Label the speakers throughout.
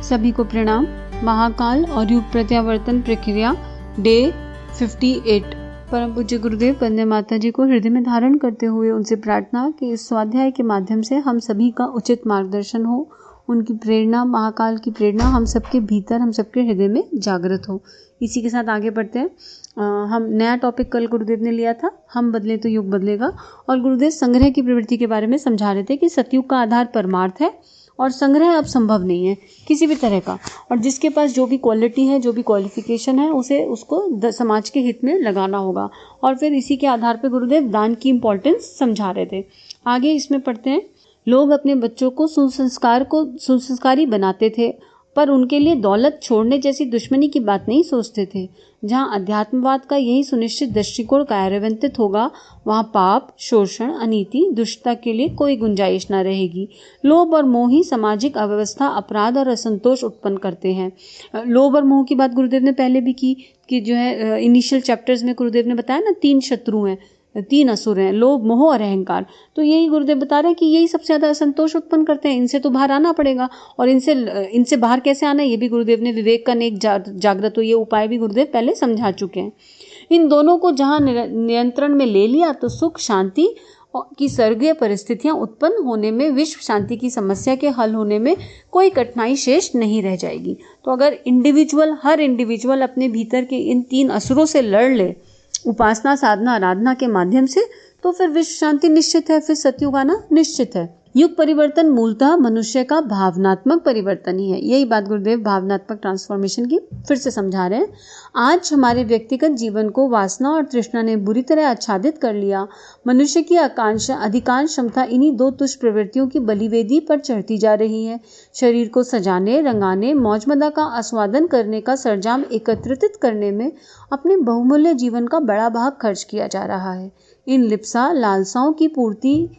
Speaker 1: सभी को प्रणाम। महाकाल और युग प्रत्यावर्तन प्रक्रिया डे 58। परम पूज्य गुरुदेव वंदे माता जी को हृदय में धारण करते हुए उनसे प्रार्थना कि इस स्वाध्याय के माध्यम से हम सभी का उचित मार्गदर्शन हो, उनकी प्रेरणा, महाकाल की प्रेरणा हम सबके भीतर, हम सबके हृदय में जागृत हो। इसी के साथ आगे बढ़ते हैं। हम नया टॉपिक कल गुरुदेव ने लिया था, हम बदले तो युग बदलेगा, और गुरुदेव संग्रह की प्रवृत्ति के बारे में समझा रहे थे कि सतयुग का आधार परमार्थ है और संग्रह अब संभव नहीं है किसी भी तरह का, और जिसके पास जो भी क्वालिटी है, जो भी क्वालिफिकेशन है, उसको समाज के हित में लगाना होगा। और फिर इसी के आधार पर गुरुदेव दान की इम्पोर्टेंस समझा रहे थे। आगे इसमें पढ़ते हैं। लोग अपने बच्चों को सुसंस्कारी बनाते थे, पर उनके लिए दौलत छोड़ने जैसी दुश्मनी की बात नहीं सोचते थे। जहाँ अध्यात्मवाद का यही सुनिश्चित दृष्टिकोण कार्यान्वित होगा, वहाँ पाप, शोषण, अनीति, दुष्टता के लिए कोई गुंजाइश न रहेगी। लोभ और मोह ही सामाजिक अव्यवस्था, अपराध और असंतोष उत्पन्न करते हैं। लोभ और मोह की बात गुरुदेव ने पहले भी की कि जो है इनिशियल चैप्टर्स में गुरुदेव ने बताया ना, 3 शत्रु हैं, 3 असुर हैं, लोभ, मोह और अहंकार। तो यही गुरुदेव बता रहे हैं कि यही सबसे ज्यादा असंतोष उत्पन्न करते हैं। इनसे तो बाहर आना पड़ेगा, और इनसे बाहर कैसे आना है ये भी गुरुदेव ने विवेक का नेक जागृत हो, ये उपाय भी गुरुदेव पहले समझा चुके हैं। इन दोनों को जहां नियंत्रण में ले लिया तो सुख, शांति की स्वर्गीय परिस्थितियां उत्पन्न होने में, विश्व शांति की समस्या के हल होने में कोई कठिनाई शेष नहीं रह जाएगी। तो अगर हर इंडिविजुअल अपने भीतर के इन 3 असुरों से लड़ ले, उपासना, साधना, आराधना के माध्यम से, तो फिर विश्व शांति निश्चित है, फिर सतयुग आना निश्चित है। युग परिवर्तन मूलतः मनुष्य का भावनात्मक परिवर्तन ही है। यही बात गुरुदेव भावनात्मक ट्रांसफॉर्मेशन की फिर से समझा रहे हैं। आज हमारे व्यक्तिगत जीवन को वासना और तृष्णा ने बुरी तरह आच्छादित कर लिया। मनुष्य की अधिकांश क्षमता इन्हीं 2 तुच्छ प्रवृत्तियों की बलिवेदी पर चढ़ती जा रही है। शरीर को सजाने, रंगाने, मौज मदा का आस्वादन करने का सरंजाम एकत्रित करने में अपने बहुमूल्य जीवन का बड़ा भाग खर्च किया जा रहा है। इन लिप्सा लालसाओं की पूर्ति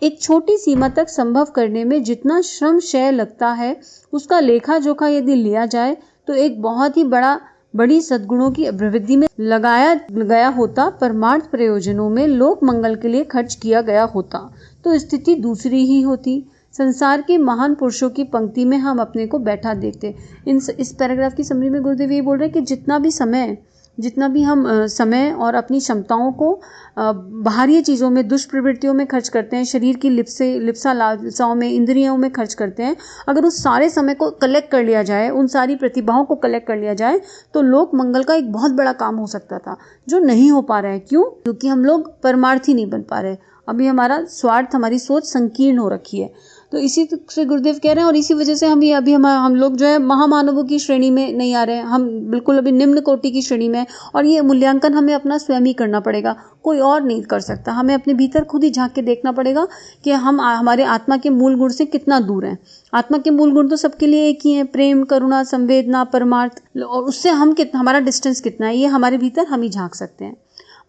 Speaker 1: एक छोटी सीमा तक संभव करने में जितना श्रम क्षय लगता है, उसका लेखा जोखा यदि लिया जाए तो एक बहुत ही बड़ी सद्गुणों की अभिवृद्धि में लगाया गया होता, परमार्थ प्रयोजनों में, लोक मंगल के लिए खर्च किया गया होता, तो स्थिति दूसरी ही होती। संसार के महान पुरुषों की पंक्ति में हम अपने को बैठा देखते। इस पैराग्राफ की समरी में गुरुदेव ये बोल रहे हैं कि जितना भी हम समय और अपनी क्षमताओं को बाहरी चीज़ों में, दुष्प्रवृत्तियों में खर्च करते हैं, शरीर की लिप्सा लालसाओं में, इंद्रियों में खर्च करते हैं, अगर उस सारे समय को कलेक्ट कर लिया जाए, उन सारी प्रतिभाओं को कलेक्ट कर लिया जाए, तो लोक मंगल का एक बहुत बड़ा काम हो सकता था, जो नहीं हो पा रहा है। क्यों? क्योंकि हम लोग परमार्थी नहीं बन पा रहे। अभी हमारा स्वार्थ, हमारी सोच संकीर्ण हो रखी है। तो इसी से गुरुदेव कह रहे हैं, और इसी वजह से हम लोग जो है महामानवों की श्रेणी में नहीं आ रहे हैं, हम बिल्कुल अभी निम्न कोटि की श्रेणी में, और ये मूल्यांकन हमें अपना स्वयं ही करना पड़ेगा, कोई और नहीं कर सकता। हमें अपने भीतर खुद ही झांक के देखना पड़ेगा कि हम हमारे आत्मा के मूल गुण से कितना दूर हैं। आत्मा के मूल गुण तो सबके लिए एक ही है, प्रेम, करुणा, संवेदना, परमार्थ, और उससे हमारा डिस्टेंस कितना है, ये हमारे भीतर हम ही झांक सकते हैं।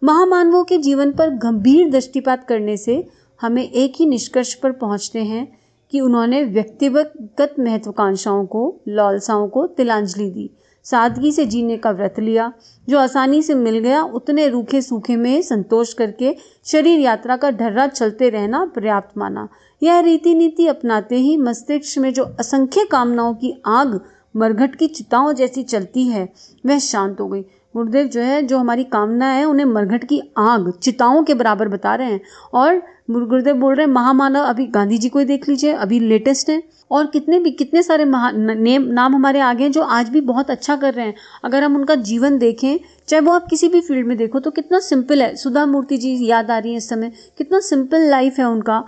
Speaker 1: महामानवों के जीवन पर गंभीर दृष्टिपात करने से हमें एक ही निष्कर्ष पर पहुंचते हैं कि उन्होंने व्यक्तिगत महत्वाकांक्षाओं को, लालसाओं को तिलांजलि दी, सादगी से जीने का व्रत लिया, जो आसानी से मिल गया उतने रूखे सूखे में संतोष करके शरीर यात्रा का ढर्रा चलते रहना पर्याप्त माना। यह रीति नीति अपनाते ही मस्तिष्क में जो असंख्य कामनाओं की आग मरघट की चिताओं जैसी चलती है, वह शांत हो गई। गुरुदेव जो हमारी कामना है, उन्हें मरघट की आग, चिताओं के बराबर बता रहे हैं। और गुरुदेव बोल रहे हैं महामानव, अभी गांधी जी को ही देख लीजिए, अभी लेटेस्ट है, और कितने सारे नाम हमारे आगे हैं जो आज भी बहुत अच्छा कर रहे हैं। अगर हम उनका जीवन देखें, चाहे वो आप किसी भी फील्ड में देखो, तो कितना सिंपल है। सुधा मूर्ति जी याद आ रही है इस समय, कितना सिंपल लाइफ है उनका,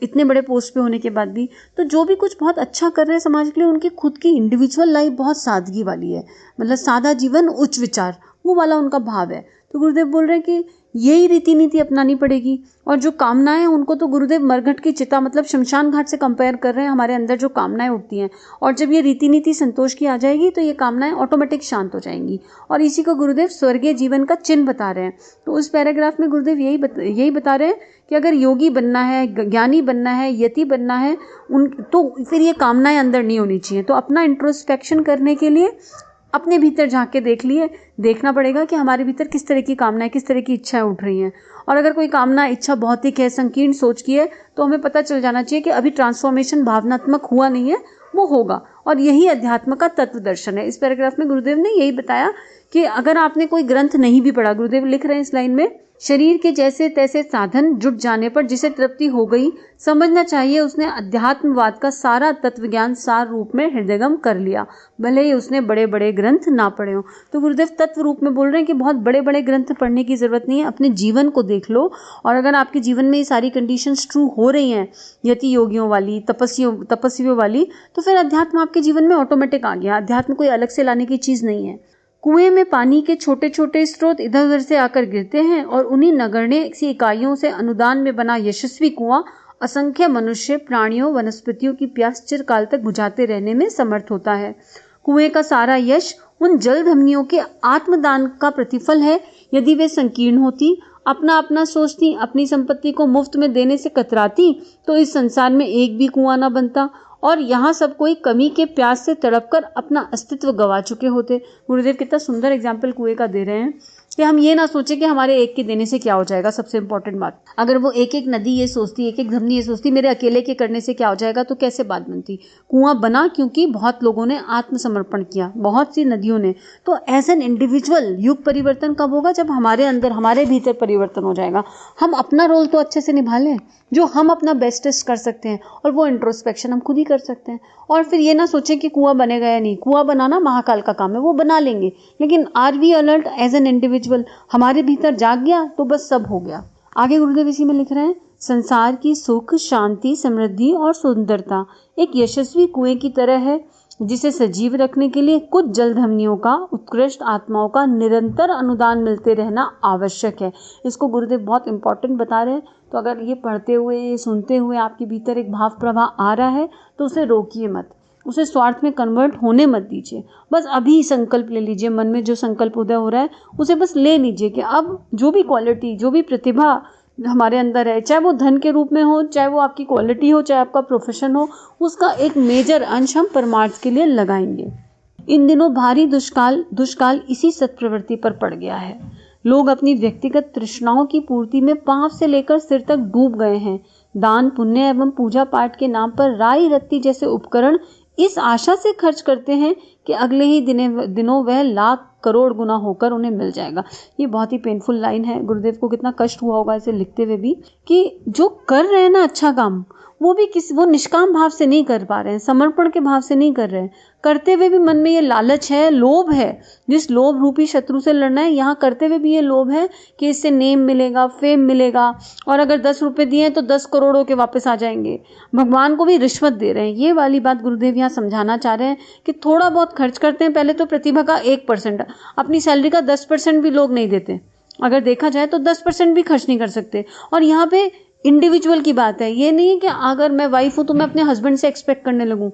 Speaker 1: इतने बड़े पोस्ट पे होने के बाद भी। तो जो भी कुछ बहुत अच्छा कर रहे हैं समाज के लिए, उनकी खुद की इंडिविजुअल लाइफ बहुत सादगी वाली है, मतलब सादा जीवन, उच्च विचार, वो वाला उनका भाव है। तो गुरुदेव बोल रहे हैं कि यही रीति नीति अपनानी पड़ेगी। और जो कामनाएं हैं उनको तो गुरुदेव मरघट की चिता, मतलब शमशान घाट से कंपेयर कर रहे हैं। हमारे अंदर जो कामनाएं उठती हैं, और जब ये रीति नीति संतोष की आ जाएगी, तो ये कामनाएं ऑटोमेटिक शांत हो जाएंगी, और इसी को गुरुदेव स्वर्गीय जीवन का चिन्ह बता रहे हैं। तो उस पैराग्राफ में गुरुदेव यही बता रहे हैं कि अगर योगी बनना है, ज्ञानी बनना है, यति बनना है, तो फिर ये कामनाएं अंदर नहीं होनी चाहिए। तो अपना इंट्रोस्पेक्शन करने के लिए अपने भीतर झांक के देखना पड़ेगा कि हमारे भीतर किस तरह की कामनाएं, किस तरह की इच्छाएं उठ रही हैं। और अगर कोई कामना, इच्छा भौतिक है, संकीर्ण सोच की है, तो हमें पता चल जाना चाहिए कि अभी ट्रांसफॉर्मेशन भावनात्मक हुआ नहीं है, वो होगा। और यही अध्यात्म का तत्व दर्शन है। इस पैराग्राफ में गुरुदेव ने यही बताया कि अगर आपने कोई ग्रंथ नहीं भी पढ़ा, गुरुदेव लिख रहे हैं इस लाइन में, शरीर के जैसे तैसे साधन जुट जाने पर जिसे तृप्ति हो गई, समझना चाहिए उसने अध्यात्मवाद का सारा तत्व ज्ञान सार रूप में हृदयगम कर लिया, भले ही उसने बड़े बड़े ग्रंथ ना पढ़े हो। तो गुरुदेव तत्व रूप में बोल रहे हैं कि बहुत बड़े बड़े ग्रंथ पढ़ने की जरूरत नहीं है, अपने जीवन को देख लो, और अगर आपके जीवन में ये सारी कंडीशंस ट्रू हो रही हैं, यति योगियों वाली, तपस्वियों वाली, तो फिर अध्यात्म आपके जीवन में ऑटोमेटिक आ गया। अध्यात्म कोई अलग से लाने की चीज नहीं है। कुएं में पानी के छोटे छोटे स्रोत इधर उधर से आकर गिरते हैं और उन्हीं नगण्य सी इकाइयों से अनुदान में बना यशस्वी कुआं असंख्य मनुष्य, प्राणियों, वनस्पतियों की प्यास चिरकाल तक बुझाते रहने में समर्थ होता है। कुएं का सारा यश उन जल धमनियों के आत्मदान का प्रतिफल है। यदि वे संकीर्ण होती, अपना अपना सोचती, अपनी संपत्ति को मुफ्त में देने से कतराती, तो इस संसार में एक भी कुआं न बनता और यहाँ सब कोई कमी के प्यास से तड़पकर अपना अस्तित्व गवा चुके होते। गुरुदेव कितना सुंदर एग्जाम्पल कुएं का दे रहे हैं कि हम ये ना सोचें कि हमारे एक के देने से क्या हो जाएगा। सबसे इंपॉर्टेंट बात, अगर वो एक एक नदी ये सोचती, एक एक धमनी ये सोचती मेरे अकेले के करने से क्या हो जाएगा, तो कैसे बात बनती। कुआं बना क्योंकि बहुत लोगों ने आत्मसमर्पण किया, बहुत सी नदियों ने। तो एज एन इंडिविजुअल युग परिवर्तन कब होगा, जब हमारे अंदर, हमारे भीतर परिवर्तन हो जाएगा। हम अपना रोल तो अच्छे से निभा लें, जो हम अपना बेस्टेस्ट कर सकते हैं, और वो इंट्रोस्पेक्शन हम खुद ही कर सकते हैं। और फिर ये ना सोचें कि कुआं बनेगा या नहीं, कुआं बनाना महाकाल का काम है, वो बना लेंगे, लेकिन are we alert as an individual, हमारे भीतर जाग गया तो बस सब हो गया। आगे गुरुदेव इसी में लिख रहे हैं, संसार की सुख, शांति, समृद्धि और सुंदरता एक यशस्वी कुएं की तरह है, जिसे सजीव रखने के लिए कुछ जल धमनियों का, उत्कृष्ट आत्माओं का निरंतर अनुदान मिलते रहना आवश्यक है। इसको गुरुदेव बहुत इंपॉर्टेंट बता रहे हैं। तो अगर ये पढ़ते हुए, ये सुनते हुए आपके भीतर एक भाव प्रवाह आ रहा है, तो उसे रोकिए मत, उसे स्वार्थ में कन्वर्ट होने मत दीजिए। बस अभी संकल्प ले लीजिए, मन में जो संकल्प उदय हो रहा है उसे बस ले लीजिए कि अब जो भी क्वालिटी, जो भी प्रतिभा हमारे अंदर है, चाहे वो धन के रूप में हो, चाहे वो आपकी क्वालिटी हो, चाहे आपका प्रोफेशन हो, उसका एक मेजर अंश हम परमार्थ के लिए लगाएंगे। इन दिनों भारी दुष्काल इसी सत्प्रवृत्ति पर पड़ गया है। लोग अपनी व्यक्तिगत तृष्णाओं की पूर्ति में पांव से लेकर सिर तक डूब गए हैं। दान, पुण्य एवं पूजा पाठ के नाम पर राई रत्ती जैसे उपकरण इस आशा से खर्च करते हैं कि अगले ही दिनों वह लाख करोड़ गुना होकर उन्हें मिल जाएगा। ये बहुत ही पेनफुल लाइन है। गुरुदेव को कितना कष्ट हुआ होगा इसे लिखते हुए भी, कि जो कर रहे हैं ना अच्छा काम, वो निष्काम भाव से नहीं कर पा रहे हैं, समर्पण के भाव से नहीं कर रहे हैं। करते हुए भी मन में ये लालच है, लोभ है, जिस लोभ रूपी शत्रु से लड़ना है, यहाँ करते हुए भी ये लोभ है कि इससे नेम मिलेगा, फेम मिलेगा, और अगर 10 रुपए दिए तो 10 करोड़ों के वापस आ जाएंगे। भगवान को भी रिश्वत दे रहे हैं। ये वाली बात गुरुदेव यहाँ समझाना चाह रहे हैं कि थोड़ा बहुत खर्च करते हैं। पहले तो प्रतिभा का 1%, अपनी सैलरी का 10% भी लोग नहीं देते। अगर देखा जाए तो 10% भी खर्च नहीं कर सकते। और यहाँ पे इंडिविजुअल की बात है, ये नहीं है कि अगर मैं वाइफ हूँ तो मैं अपने हस्बैंड से एक्सपेक्ट करने लगूँ।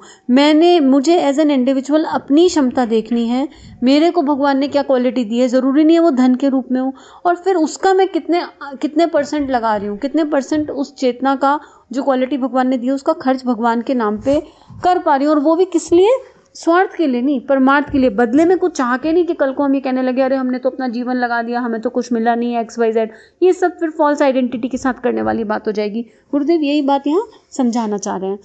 Speaker 1: मुझे एज एन इंडिविजुअल अपनी क्षमता देखनी है, मेरे को भगवान ने क्या क्वालिटी दी है, ज़रूरी नहीं है वो धन के रूप में हो, और फिर उसका मैं कितने परसेंट लगा रही हूँ, कितने परसेंट उस चेतना का, जो क्वालिटी भगवान ने दी है, उसका खर्च भगवान के नाम पे कर पा रही हूँ। और वो भी किस लिए, स्वार्थ के लिए नहीं, परमार्थ के लिए। बदले में कुछ चाह के नहीं कि कल को हम ये कहने लगे अरे हमने तो अपना जीवन लगा दिया, हमें तो कुछ मिला नहीं है, XYZ। ये सब फिर फॉल्स आइडेंटिटी के साथ करने वाली बात हो जाएगी। गुरुदेव यही बात यहाँ समझाना चाह रहे हैं।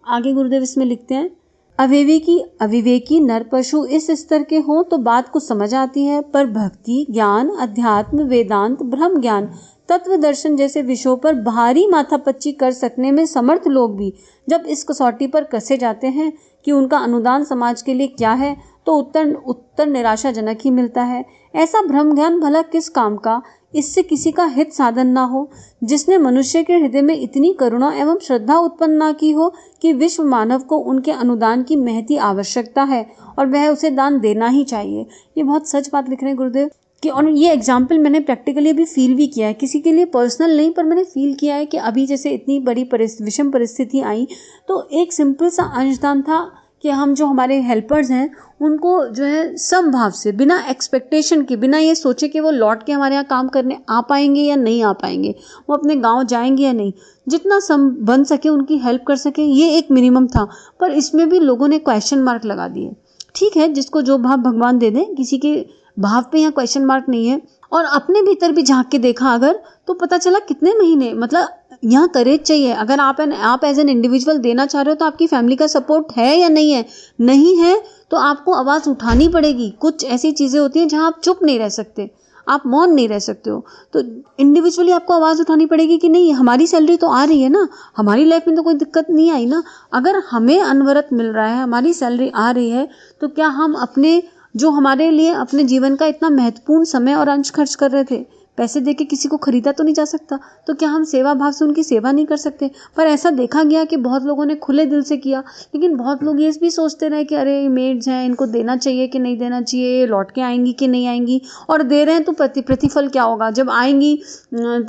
Speaker 1: आगे गुरुदेव इसमें लिखते हैं, अविवेकी नर पशु इस स्तर के हों तो बात कुछ समझ आती है, पर भक्ति, ज्ञान, अध्यात्म, वेदांत, ब्रह्म ज्ञान, तत्व दर्शन जैसे विषयों पर भारी माथापच्ची कर सकने में समर्थ लोग भी जब इस कसौटी पर कसे जाते हैं कि उनका अनुदान समाज के लिए क्या है, तो उत्तर निराशाजनक ही मिलता है। ऐसा ब्रह्म ज्ञान भला किस काम का, इससे किसी का हित साधन ना हो, जिसने मनुष्य के हृदय में इतनी करुणा एवं श्रद्धा उत्पन्न ना की हो कि विश्व मानव को उनके अनुदान की महती आवश्यकता है और वह उसे दान देना ही चाहिए। ये बहुत सच बात लिख रहे हैं गुरुदेव कि, और ये एग्जाम्पल मैंने प्रैक्टिकली अभी फील भी किया है, किसी के लिए पर्सनल नहीं, पर मैंने फील किया है कि अभी जैसे इतनी बड़ी विषम परिस्थिति आई, तो एक सिंपल सा अंशदान था कि हम जो हमारे हेल्पर्स हैं उनको जो है समभाव से, बिना एक्सपेक्टेशन के, बिना ये सोचे कि वो लौट के हमारे यहाँ काम करने आ पाएंगे या नहीं आ पाएंगे, वो अपने गांव जाएंगे या नहीं, जितना सम बन सके उनकी हेल्प कर सके, ये एक मिनिमम था। पर इसमें भी लोगों ने क्वेश्चन मार्क लगा दिए। ठीक है, जिसको जो भाव भगवान दे दें, किसी के भाव पे यहाँ क्वेश्चन मार्क नहीं है। और अपने भीतर भी झांक के देखा अगर, तो पता चला कितने महीने, मतलब यहाँ करेज चाहिए। अगर आप एज एन इंडिविजुअल देना चाह रहे हो तो आपकी फैमिली का सपोर्ट है या नहीं है, नहीं है तो आपको आवाज़ उठानी पड़ेगी। कुछ ऐसी चीज़ें होती हैं जहाँ आप चुप नहीं रह सकते, आप मौन नहीं रह सकते हो, तो इंडिविजुअली आपको आवाज़ उठानी पड़ेगी कि नहीं, हमारी सैलरी तो आ रही है ना, हमारी लाइफ में तो कोई दिक्कत नहीं आई ना। अगर हमें अनवरत मिल रहा है, हमारी सैलरी आ रही है, तो क्या हम अपने जो हमारे लिए अपने जीवन का इतना महत्वपूर्ण समय और अंश खर्च कर रहे थे, पैसे देके किसी को खरीदा तो नहीं जा सकता, तो क्या हम सेवा भाव से उनकी सेवा नहीं कर सकते? पर ऐसा देखा गया कि बहुत लोगों ने खुले दिल से किया, लेकिन बहुत लोग ये भी सोचते रहे कि अरे मेड्स हैं, इनको देना चाहिए कि नहीं देना चाहिए, लौट के आएंगी कि नहीं आएंगी, और दे रहे हैं तो प्रतिफल क्या होगा, जब आएंगी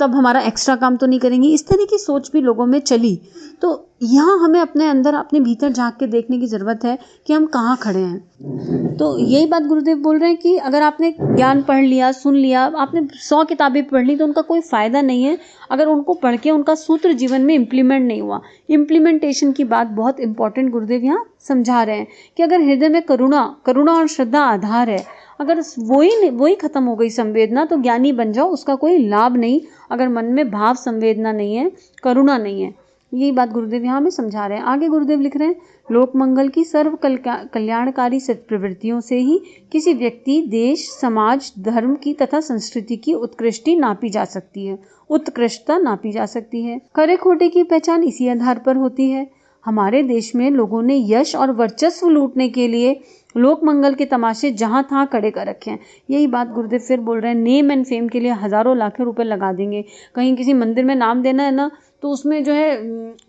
Speaker 1: तब हमारा एक्स्ट्रा काम तो नहीं करेंगी। इस तरह की सोच भी लोगों में चली। तो यहाँ हमें अपने अंदर, अपने भीतर झांक के देखने की ज़रूरत है कि हम कहाँ खड़े हैं। तो यही बात गुरुदेव बोल रहे हैं कि अगर आपने ज्ञान पढ़ लिया, सुन लिया, आपने 100 किताबें पढ़ ली, तो उनका कोई फ़ायदा नहीं है अगर उनको पढ़ के उनका सूत्र जीवन में इम्प्लीमेंट नहीं हुआ। इम्प्लीमेंटेशन की बात बहुत इंपॉर्टेंट गुरुदेव यहाँ समझा रहे हैं कि अगर हृदय में करुणा और श्रद्धा आधार है, अगर वही खत्म हो गई संवेदना, तो ज्ञानी बन जाओ, उसका कोई लाभ नहीं। अगर मन में भाव संवेदना नहीं है, करुणा नहीं है, यही बात गुरुदेव यहाँ हमें समझा रहे हैं। आगे गुरुदेव लिख रहे हैं, लोक मंगल की सर्व कल्याणकारी सत्प्रवृत्तियों से ही किसी व्यक्ति, देश, समाज, धर्म की तथा संस्कृति की उत्कृष्टता नापी जा सकती है। खरे खोटे की पहचान इसी आधार पर होती है। हमारे देश में लोगों ने यश और वर्चस्व लूटने के लिए लोक मंगल के तमाशे जहां तहां खड़े कर रखे हैं। यही बात गुरुदेव फिर बोल रहे हैं, नेम एंड फेम के लिए हजारों लाखों रुपए लगा देंगे। कहीं किसी मंदिर में नाम देना है ना, तो उसमें जो है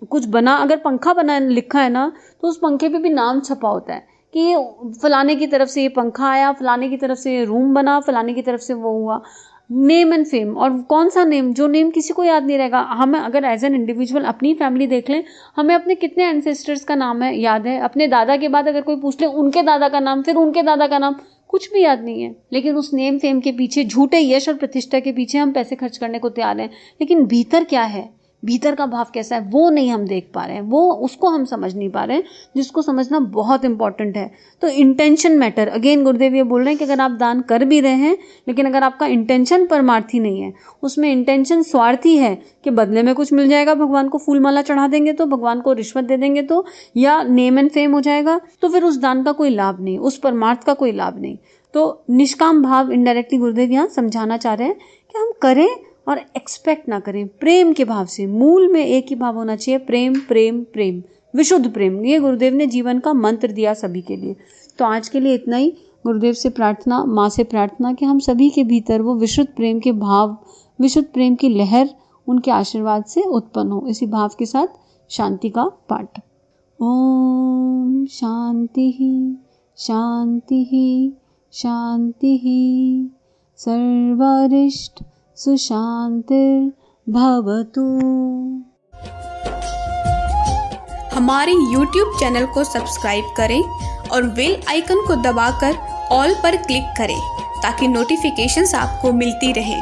Speaker 1: कुछ बना, अगर पंखा बना लिखा है ना, तो उस पंखे पे भी नाम छपा होता है कि ये फलाने की तरफ से ये पंखा आया, फलाने की तरफ से ये रूम बना, फलाने की तरफ से वो हुआ। नेम एंड फेम, और कौन सा नेम, जो नेम किसी को याद नहीं रहेगा। हमें अगर एज एन इंडिविजुअल अपनी फैमिली देख लें, हमें अपने कितने एंसेस्टर्स का नाम है याद है, अपने दादा के बाद अगर कोई पूछ ले उनके दादा का नाम, फिर उनके दादा का नाम, कुछ भी याद नहीं है। लेकिन उस नेम फेम के पीछे, झूठे यश और प्रतिष्ठा के पीछे हम पैसे खर्च करने को तैयार हैं, लेकिन भीतर क्या है, भीतर का भाव कैसा है, वो नहीं हम देख पा रहे हैं, वो उसको हम समझ नहीं पा रहे हैं, जिसको समझना बहुत इंपॉर्टेंट है। तो इंटेंशन मैटर। अगेन गुरुदेव ये बोल रहे हैं कि अगर आप दान कर भी रहे हैं, लेकिन अगर आपका इंटेंशन परमार्थी नहीं है, उसमें इंटेंशन स्वार्थी है कि बदले में कुछ मिल जाएगा, भगवान को फूल माला चढ़ा देंगे तो, भगवान को रिश्वत दे देंगे तो, या नेम एंड फेम हो जाएगा, तो फिर उस दान का कोई लाभ नहीं, उस परमार्थ का कोई लाभ नहीं। तो निष्काम भाव इनडायरेक्टली गुरुदेव यहाँ समझाना चाह रहे हैं कि हम करें और एक्सपेक्ट ना करें, प्रेम के भाव से। मूल में एक ही भाव होना चाहिए, प्रेम प्रेम प्रेम, विशुद्ध प्रेम। ये गुरुदेव ने जीवन का मंत्र दिया सभी के लिए। तो आज के लिए इतना ही। गुरुदेव से प्रार्थना, माँ से प्रार्थना कि हम सभी के भीतर वो विशुद्ध प्रेम के भाव, विशुद्ध प्रेम की लहर उनके आशीर्वाद से उत्पन्न हो। इसी भाव के साथ शांति का पाठ। ओम शांति शांति शांति, सर्वारिष्ट सुशांतिर्भवतु।
Speaker 2: हमारे YouTube चैनल को सब्सक्राइब करें और बेल आइकन को दबाकर ऑल पर क्लिक करें ताकि नोटिफिकेशंस आपको मिलती रहें।